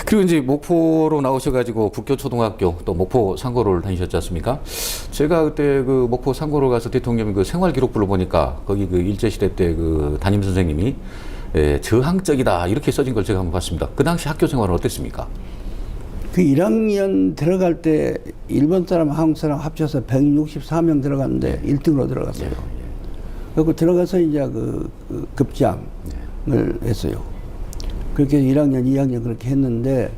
그리고 이제 목포로 나오셔가지고 북교초등학교 또 목포 상고를 다니셨지 않습니까? 제가 그때 그 목포 상고를 가서 대통령 그 생활기록부를 보니까 거기 그 일제시대 때 그 담임 선생님이 저항적이다 이렇게 써진 걸 제가 한번 봤습니다. 그 당시 학교 생활은 어땠습니까? 그 1학년 들어갈 때 일본 사람, 한국 사람 합쳐서 164명 들어갔는데 1등으로 들어갔어요. 그리고 들어가서 이제 그 급장을 했어요. 그렇게 1학년, 2학년 그렇게 했는데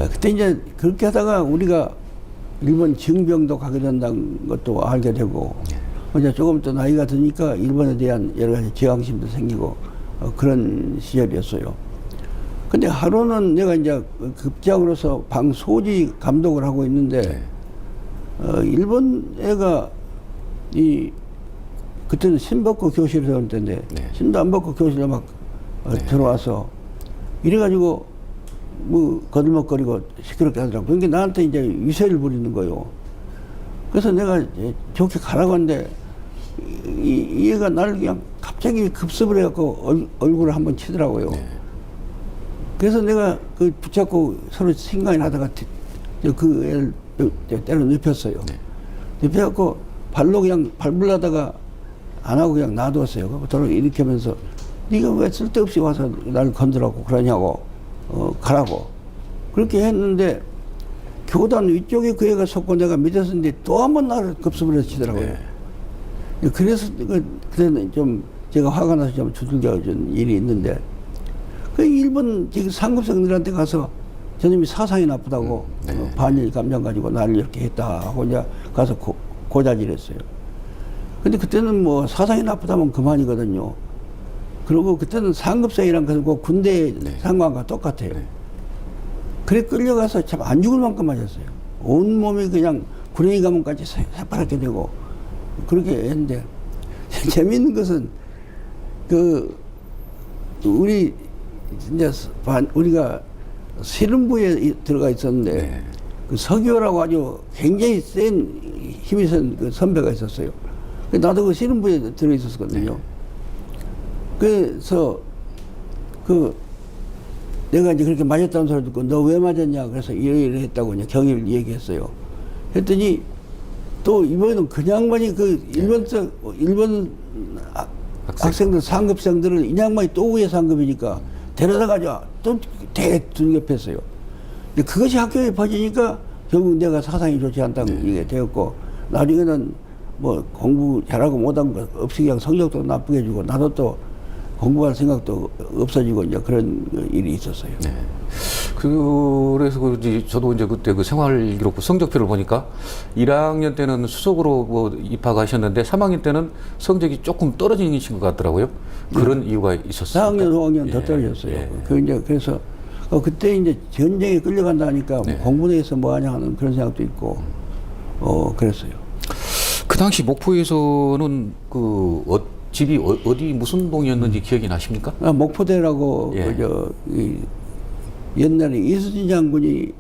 그때 이제 그렇게 하다가 우리가 일본 징병도 가게 된다는 것도 알게 되고 이제 조금 더 나이가 드니까 일본에 대한 여러 가지 저항심도 생기고 그런 시절이었어요. 근데 하루는 내가 이제 급작으로서 방 소지 감독을 하고 있는데 일본 애가 그때는 신복고 교실에 들어올 때인데 신도 안 벗고 교실에 막 들어와서 이래가지고 뭐 거들먹거리고 시끄럽게 하더라고. 그러니까 나한테 이제 위세를 부리는 거요. 그래서 내가 좋게 가라고 하는데 이 애가 나를 그냥 갑자기 급습을 해갖고 얼굴을 한번 치더라고요. 그래서 내가 그 붙잡고 서로 생각이 나다가 그 애를 때려 눕혔어요. 눕혀갖고 발로 그냥 밟으려다가 안 하고 그냥 놔두었어요. 도로 이렇게 하면서 네가 왜 쓸데없이 와서 나를 건드라고 그러냐고 가라고 그렇게 했는데 교단 위쪽에 그 애가 섰고 내가 밑에서 있는데 또 한 번 나를 급습을 해서 치더라고요. 그래서 그때는 좀 제가 화가 나서 좀 두들겨준 일이 있는데 그 일본 지금 상급생들한테 가서 저놈이 사상이 나쁘다고 반일 감정 가지고 나를 이렇게 했다 하고 이제 가서 고자질했어요. 근데 그때는 뭐 사상이 나쁘다면 그만이거든요. 그리고 그때는 상급생이란 것은 그 군대 상관과 똑같아요. 그래 끌려가서 참 안 죽을 만큼 맞았어요. 온몸이 그냥 구렁이 가문까지 새파랗게 되고 그렇게 했는데 재미있는 것은 우리 진짜 우리가 씨름부에 들어가 있었는데 그 서기호라고 아주 굉장히 센 힘이 센 그 선배가 있었어요. 나도 그 씨름부에 들어 있었거든요. 그래서 내가 이제 그렇게 맞았다는 소리 듣고 너 왜 맞았냐 그래서 이래 했다고 이제 경위를 얘기했어요. 했더니 또 이번에는 그냥 많이 그 일본 학생들 상급생들을 이 양반이 또 위에 상급이니까 데려다가지고 또 대두렵했어요. 근데 그것이 학교에 퍼지니까 결국 내가 사상이 좋지 않다는 얘기가 되었고 나중에는 뭐 공부 잘하고 못한 거 없이 그냥 성적도 나쁘게 해주고 나도 또 공부할 생각도 없어지고 이제 그런 일이 있었어요. 그래서 저도 이제 그때 그 생활기록부 성적표를 보니까 1학년 때는 수석으로 뭐 입학하셨는데 3학년 때는 성적이 조금 떨어지신 것 같더라고요. 그런 이유가 있었어요. 4학년, 5학년 더 떨어졌어요. 그래서 그때 이제 전쟁에 끌려간다 하니까 뭐 공부 내에서 뭐 하냐 하는 그런 생각도 있고 그랬어요. 그 당시 목포에서는 집이 어디 무슨 동이었는지 기억이 나십니까? 목포대라고 옛날에 이수진 장군이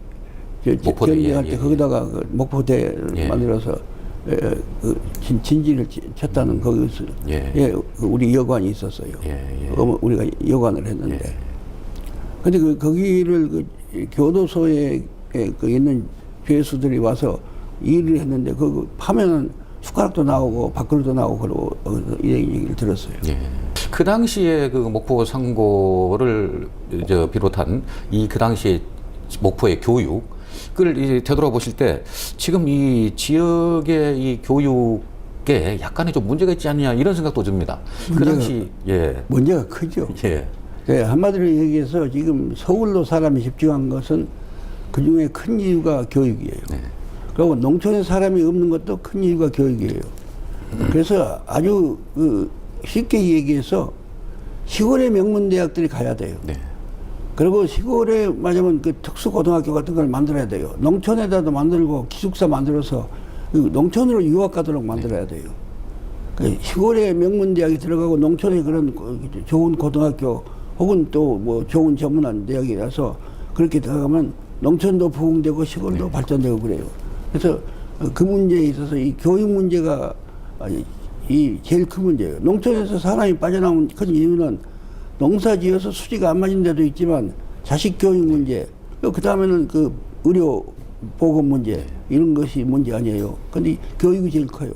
전쟁할 때 거기다가 목포대를 만들어서 진지를 쳤다는 거기서 우리 여관이 있었어요. 우리가 여관을 했는데 근데 거기를 교도소에 있는 죄수들이 와서 일을 했는데 파면은 숟가락도 나오고 밥그릇도 나오고 그러고 이 얘기를 들었어요. 그 당시에 그 목포 상고를 비롯한 그 당시에 목포의 교육을 이제 되돌아보실 때 지금 이 지역의 이 교육에 약간의 좀 문제가 있지 않냐 이런 생각도 듭니다. 그 당시 문제가 크죠. 한마디로 얘기해서 지금 서울로 사람이 집중한 것은 그 중에 큰 이유가 교육이에요. 그리고 농촌에 사람이 없는 것도 큰 이유가 교육이에요. 그래서 아주 쉽게 얘기해서 시골의 명문대학들이 가야 돼요. 그리고 시골에 말하자면 그 특수고등학교 같은 걸 만들어야 돼요. 농촌에다도 만들고 기숙사 만들어서 농촌으로 유학 가도록 만들어야 돼요. 시골에 명문대학이 들어가고 농촌에 그런 좋은 고등학교 혹은 또 뭐 좋은 전문한 대학이라서 그렇게 들어가면 농촌도 부흥되고 시골도 발전되고 그래요. 그래서 그 문제에 있어서 이 교육 문제가 제일 큰 문제예요. 농촌에서 사람이 빠져나온 큰 이유는 농사 지어서 수지가 안 맞은 데도 있지만 자식 교육 문제, 그 다음에는 그 의료 보건 문제, 이런 것이 문제 아니에요. 근데 교육이 제일 커요.